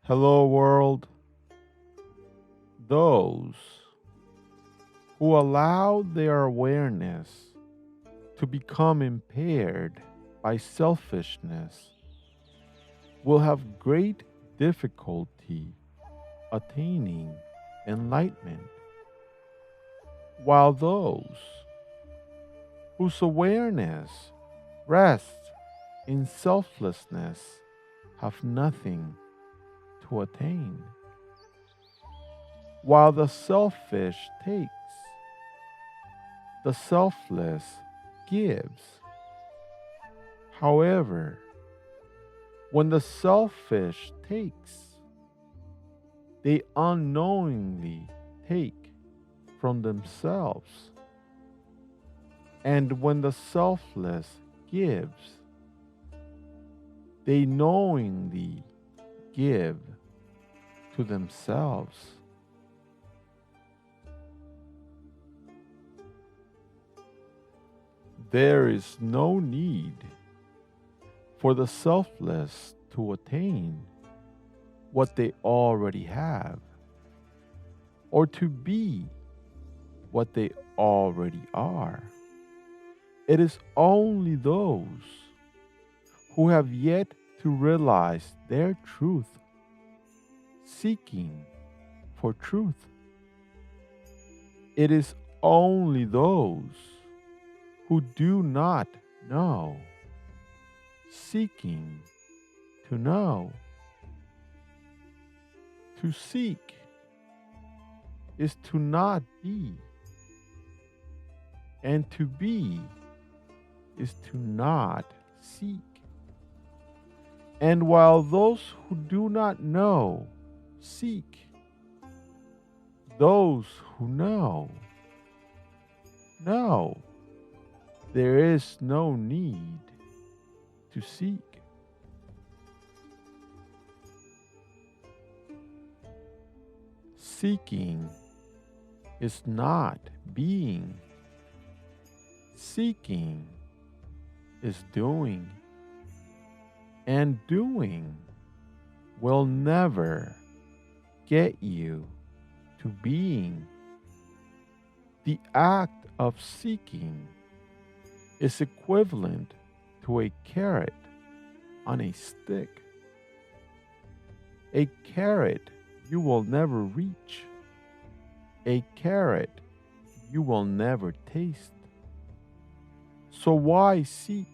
Hello, world. Those who allow their awareness to become impaired by selfishness will have great difficulty attaining enlightenment, while those whose awareness rests in selflessness have nothing to attain. While the selfish takes, the selfless gives. However, when the selfish takes, they unknowingly take from themselves. And when the selfless gives, they knowingly give to themselves. There is no need for the selfless to attain what they already have, or to be what they already are. It is only those who have yet to realize their truth, seeking for truth. It is only those who do not know, seeking to know. To seek is to not be, and to be is to not seek. And while those who do not know seek, those who know there is no need to seek. Seeking is not being. Seeking is doing. And doing will never get you to being. The act of seeking is equivalent to a carrot on a stick. A carrot you will never reach. A carrot you will never taste. So why seek?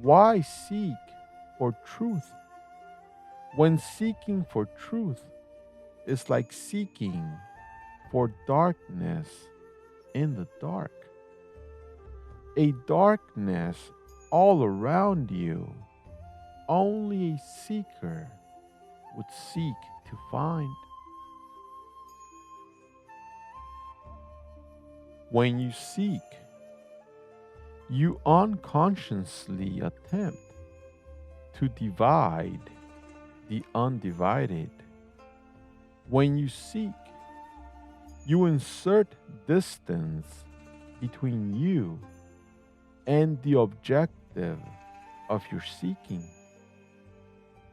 Why seek for truth when seeking for truth is like seeking for darkness in the dark? A darkness all around you, only a seeker would seek to find. When you seek, you unconsciously attempt to divide the undivided. When you seek, you insert distance between you and the objective of your seeking.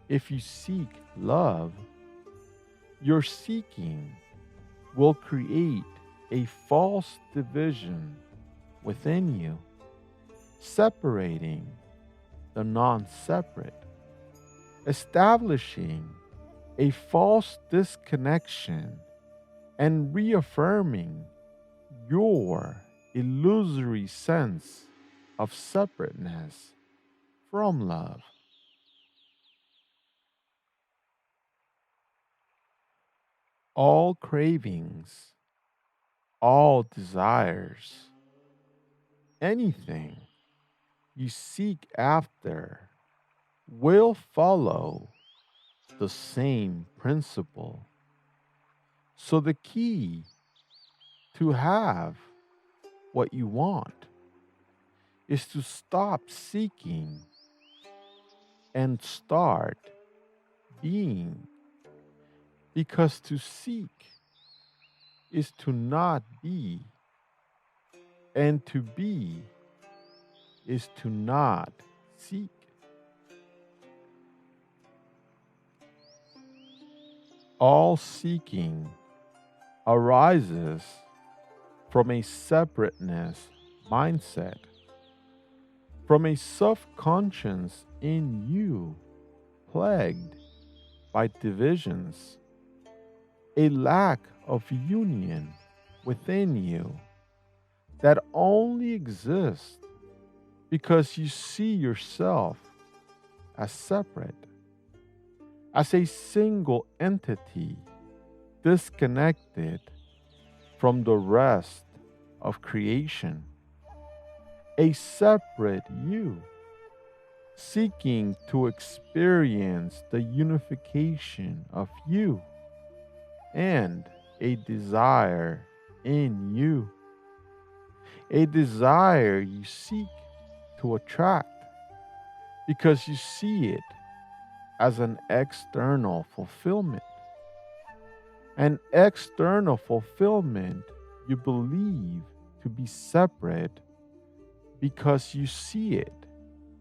If you seek love, your seeking will create a false division within you, separating the non separate, establishing a false disconnection, and reaffirming your illusory sense of separateness from love. All cravings, all desires, anything you seek after will follow the same principle. So, the key to have what you want is to stop seeking and start being. Because to seek is to not be, and to be is to not seek. All seeking arises from a separateness mindset, from a subconscious in you plagued by divisions, a lack of union within you that only exists because you see yourself as separate, as a single entity disconnected from the rest of creation, a separate you seeking to experience the unification of you and a desire in you, a desire you seek to attract because you see it as an external fulfillment. An external fulfillment you believe to be separate because you see it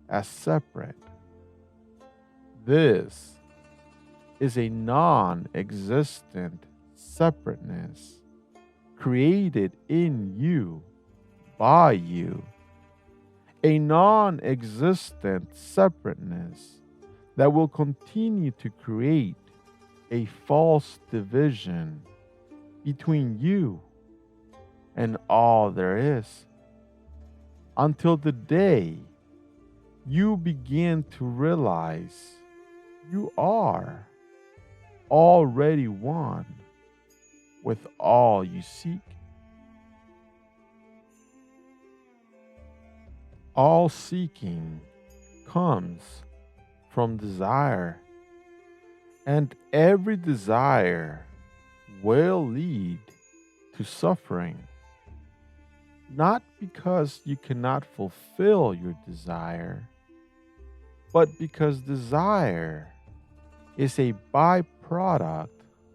as separate. This is a non existent separateness created in you by you, a non existent separateness that will continue to create a false division between you and all there is, until the day you begin to realize you are already one with all you seek. All seeking comes from desire, and every desire will lead to suffering. Not because you cannot fulfill your desire, but because desire is a byproduct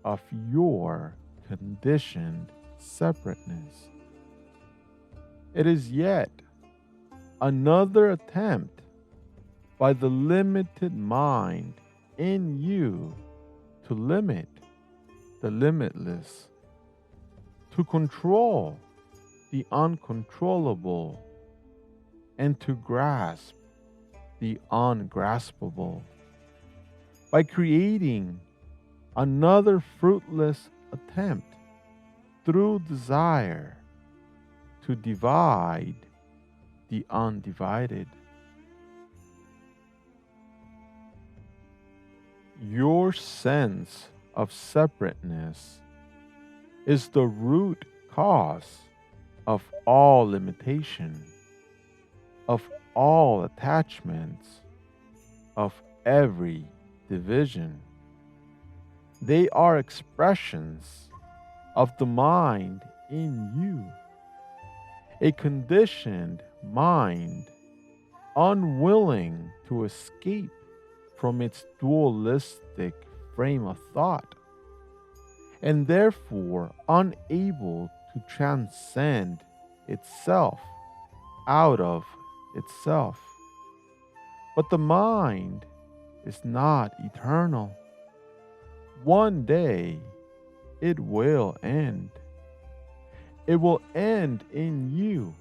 of your conditioned separateness. It is yet another attempt by the limited mind in you to limit the limitless, to control the uncontrollable, and to grasp the ungraspable, by creating another fruitless attempt through desire to divide the undivided. Your sense of separateness is the root cause of all limitation, of all attachments, of every division. They are expressions of the mind in you, a conditioned mind unwilling to escape from its dualistic frame of thought, and therefore unable to transcend itself out of itself. But the mind is not eternal. One day it will end. It will end in you.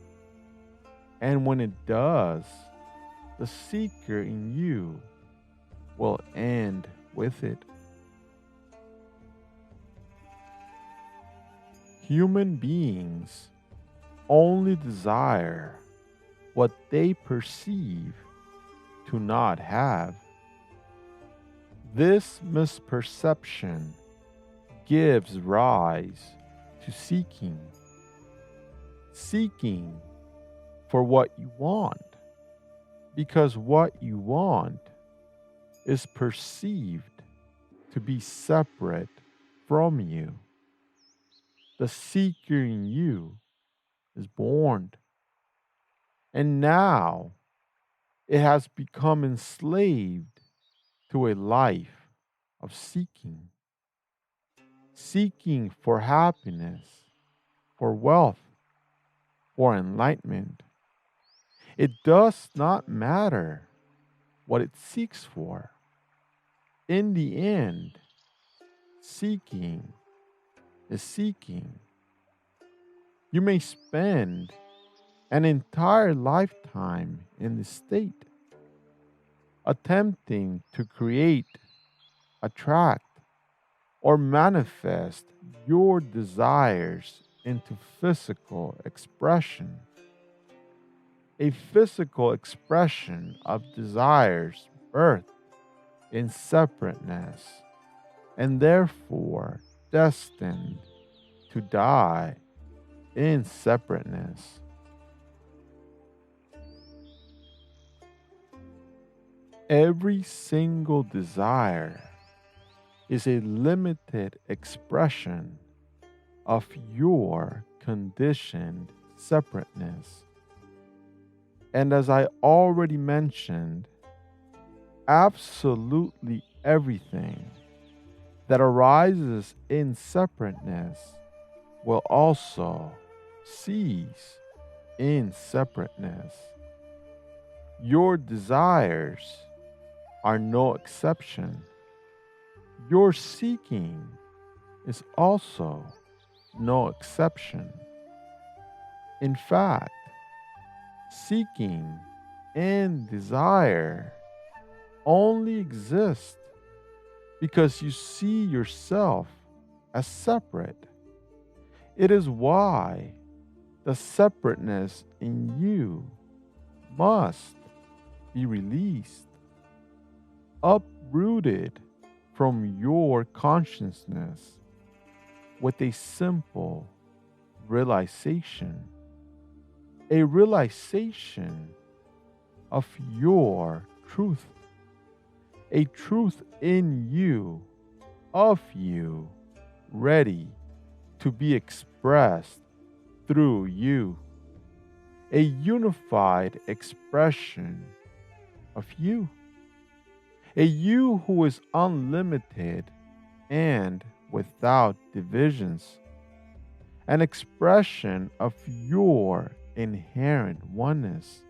And when it does, the seeker in you will end with it. Human beings only desire what they perceive to not have. This misperception gives rise to seeking. Seeking for what you want, because what you want is perceived to be separate from you. The seeker in you is born, and now it has become enslaved to a life of seeking. Seeking for happiness, for wealth, for enlightenment. It does not matter what it seeks for. In the end, seeking is seeking. You may spend an entire lifetime in this state, attempting to create, attract, or manifest your desires into physical expression. A physical expression of desires birth in separateness and therefore destined to die in separateness. Every single desire is a limited expression of your conditioned separateness. And as I already mentioned, absolutely everything that arises in separateness will also cease in separateness. Your desires are no exception. Your seeking is also no exception. In fact, seeking and desire only exist because you see yourself as separate. It is why the separateness in you must be released, uprooted from your consciousness with a simple realization, a realization of your truth, a truth in you, of you, ready to be expressed through you, a unified expression of you, a you who is unlimited and without divisions, an expression of your inherent oneness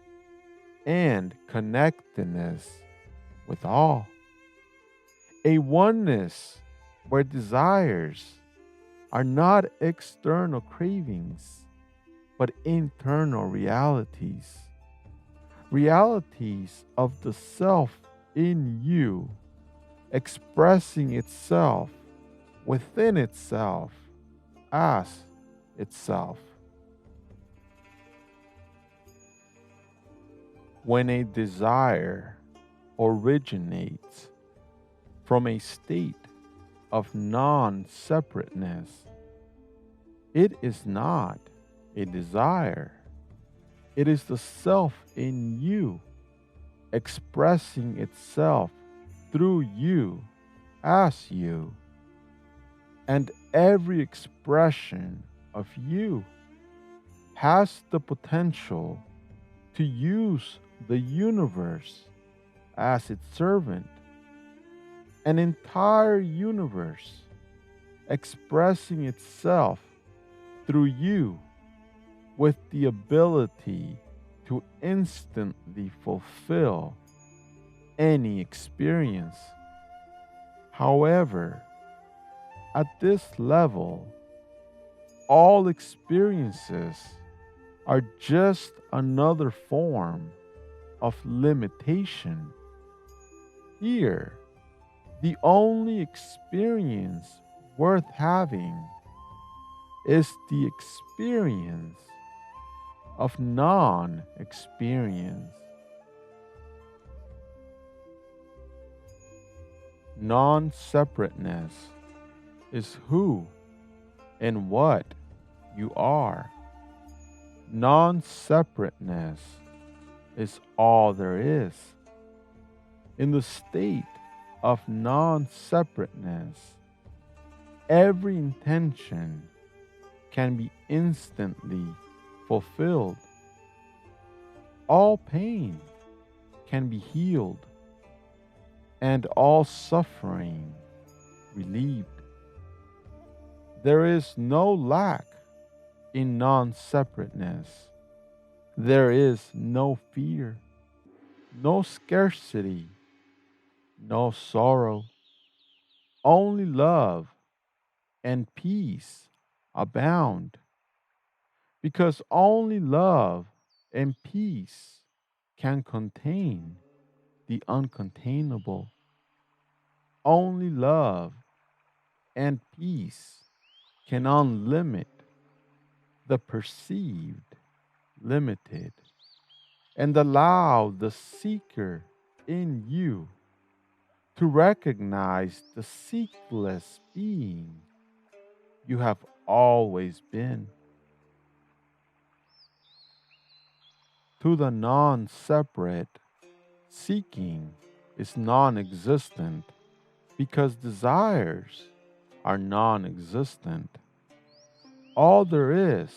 and connectedness with all, a oneness where desires are not external cravings, but internal realities, realities of the self in you, expressing itself within itself as itself. When a desire originates from a state of non-separateness, it is not a desire. It is the self in you expressing itself through you as you. And every expression of you has the potential to use the universe as its servant, an entire universe expressing itself through you with the ability to instantly fulfill any experience. However, at this level, all experiences are just another form of limitation. Here, the only experience worth having is the experience of non-experience. Non-separateness is who and what you are. Non-separateness is all there is. In the state of non-separateness, every intention can be instantly fulfilled. All pain can be healed and all suffering relieved. There is no lack in non-separateness. There is no fear, no scarcity, no sorrow, only love and peace abound, because only love and peace can contain the uncontainable. Only love and peace can unlimit the perceived limited, and allow the seeker in you to recognize the seekless being you have always been. To the non separate, seeking is non existent because desires are non existent. All there is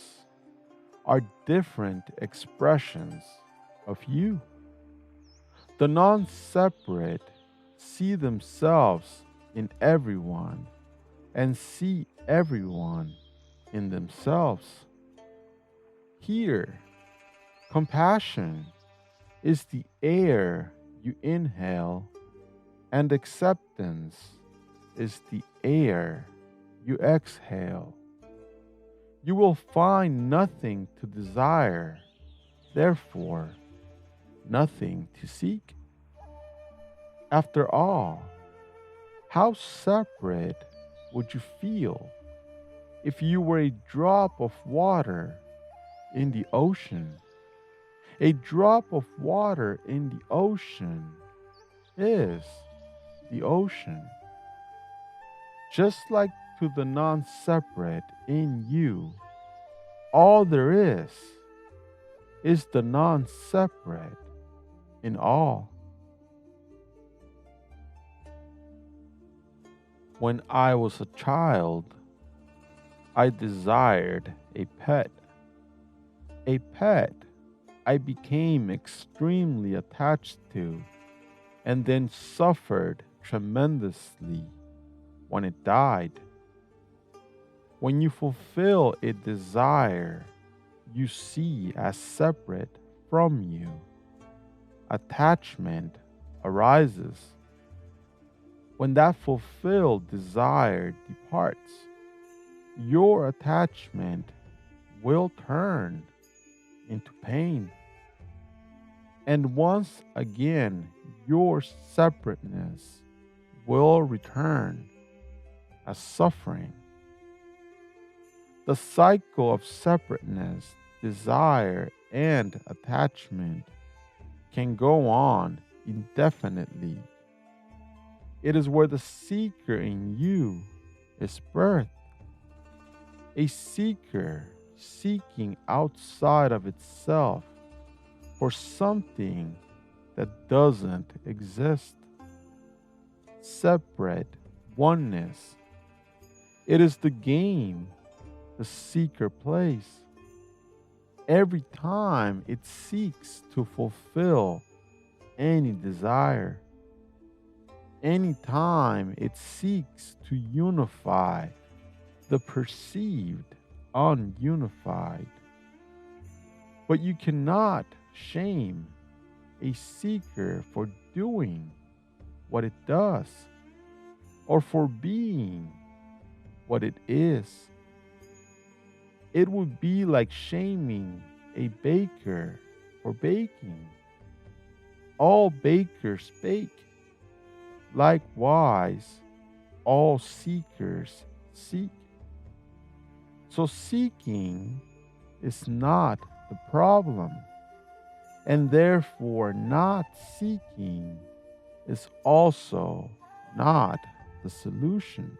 are different expressions of you. The non separate see themselves in everyone and see everyone in themselves. Here, compassion is the air you inhale, and acceptance is the air you exhale. You will find nothing to desire, therefore, nothing to seek. After all, how separate would you feel if you were a drop of water in the ocean? A drop of water in the ocean is the ocean. Just like to the non separate in you, all there is the non separate in all. When I was a child, I desired a pet. A pet I became extremely attached to and then suffered tremendously when it died. When you fulfill a desire you see as separate from you, attachment arises. When that fulfilled desire departs, your attachment will turn into pain. And once again, your separateness will return as suffering. The cycle of separateness, desire, and attachment can go on indefinitely. It is where the seeker in you is birthed. A seeker seeking outside of itself for something that doesn't exist. Separate oneness. It is the game the seeker plays. Every time it seeks to fulfill any desire, any time it seeks to unify the perceived ununified. But you cannot shame a seeker for doing what it does or for being what it is. It would be like shaming a baker for baking. All bakers bake. Likewise, all seekers seek. So seeking is not the problem, and therefore not seeking is also not the solution.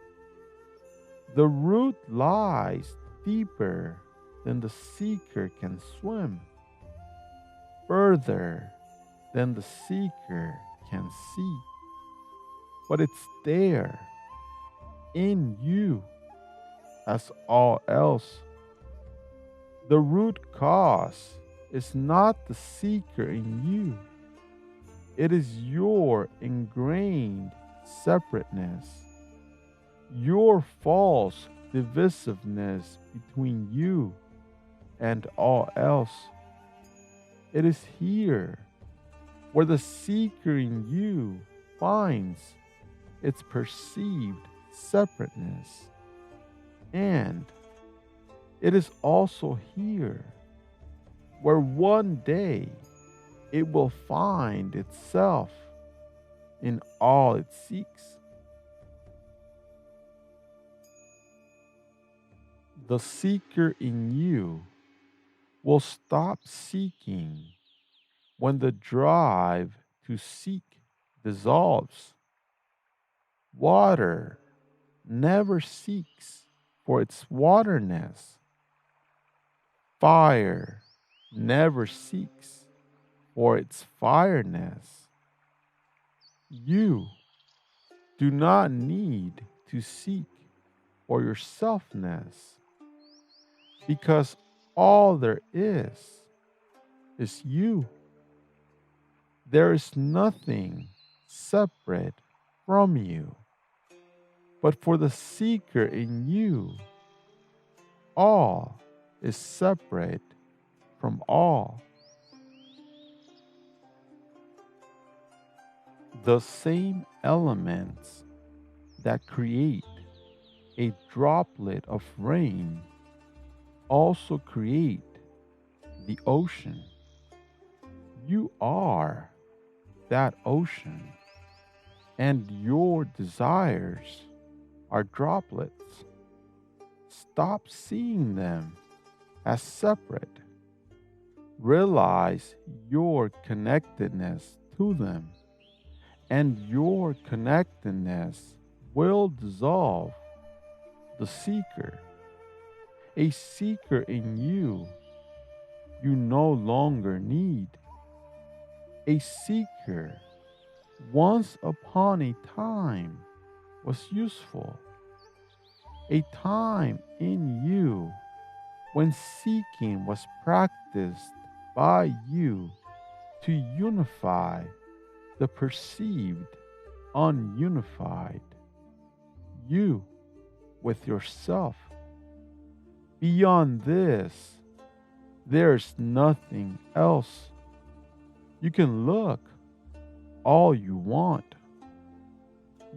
The root lies deeper than the seeker can swim, further than the seeker can see. But it's there, in you, as all else. The root cause is not the seeker in you. It is your ingrained separateness, your false divisiveness between you and all else. It is here where the seeker in you finds its perceived separateness. And it is also here where one day it will find itself in all it seeks. The seeker in you will stop seeking when the drive to seek dissolves. Water never seeks for its waterness. Fire never seeks for its fireness. You do not need to seek for your selfness because all there is you. There is nothing separate from you. But for the seeker in you, all is separate from all. The same elements that create a droplet of rain also create the ocean. You are that ocean, and your desires are droplets. Stop seeing them as separate. Realize your connectedness to them, and your connectedness will dissolve the seeker. A seeker in you no longer need. A seeker once upon a time was useful. A time in you when seeking was practiced by you to unify the perceived ununified, you with yourself. Beyond this, there's nothing else. You can look all you want.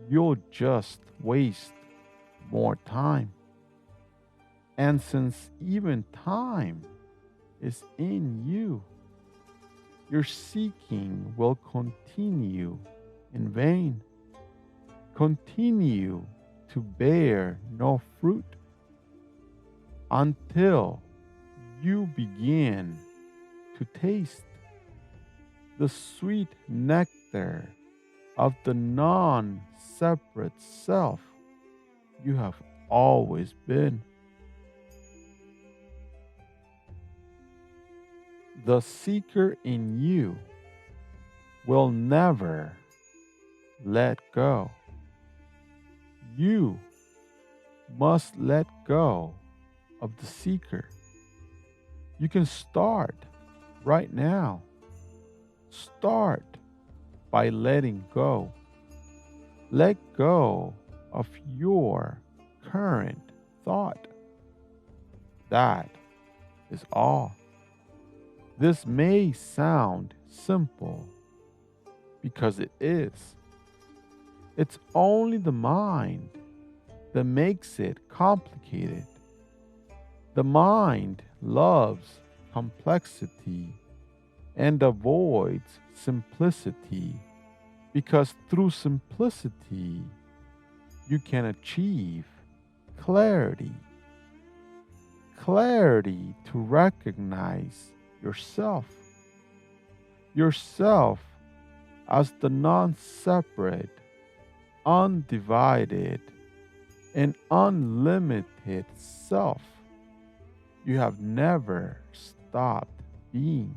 You'll just waste more time. And since even time is in you, your seeking will continue in vain, continue to bear no fruit until you begin to taste the sweet nectar of the non-separate self you have always been. The seeker in you will never let go. You must let go of the seeker. You can start right now. Start by letting go. Let go of your current thought. That is all. This may sound simple because it is. It's only the mind that makes it complicated. The mind loves complexity and avoids simplicity because through simplicity you can achieve clarity. Clarity to recognize yourself as the non-separate, undivided, and unlimited self you have never stopped being.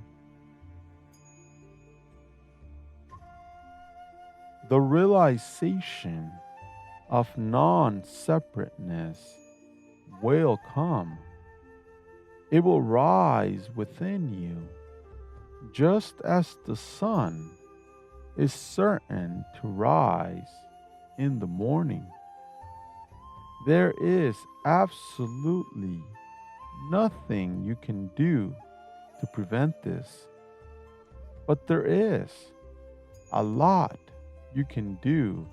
The realization of non-separateness will come. It will rise within you, just as the sun is certain to rise in the morning. There is absolutely nothing you can do to prevent this, but there is a lot you can do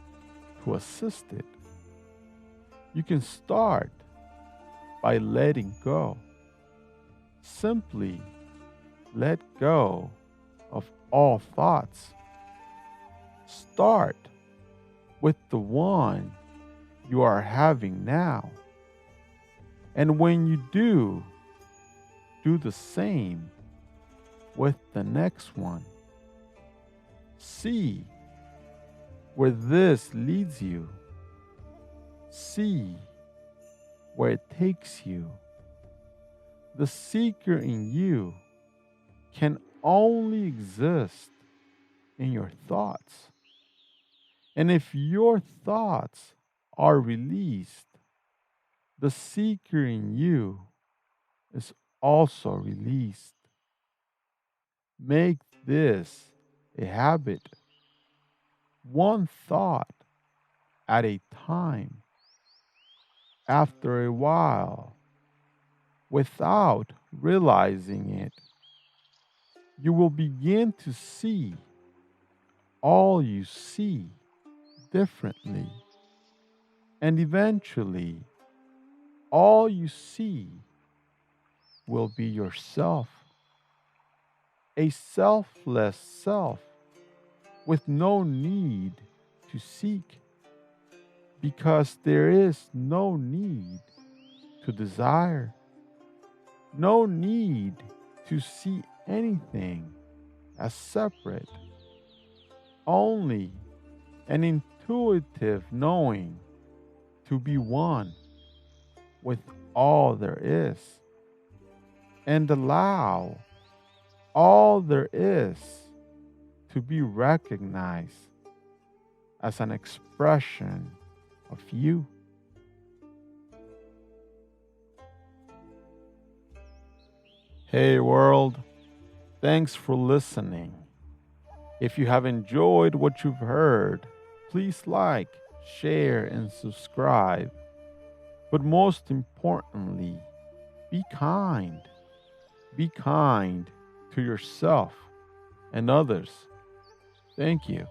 to assist it. You can start by letting go. Simply let go of all thoughts. Start with the one you are having now. And when you do the same with the next one. See where this leads you. See where it takes you. The seeker in you can only exist in your thoughts. And if your thoughts are released, the seeker in you is also released. Make this a habit, one thought at a time. After a while, without realizing it, you will begin to see all you see differently. And eventually, all you see will be yourself, a selfless self with no need to seek, because there is no need to desire, no need to see anything as separate, only an intuitive knowing to be one with all there is, and allow all there is to be recognized as an expression of you. Hey world, thanks for listening. If you have enjoyed what you've heard, please like, share, and subscribe. But most importantly, be kind. Be kind to yourself and others. Thank you.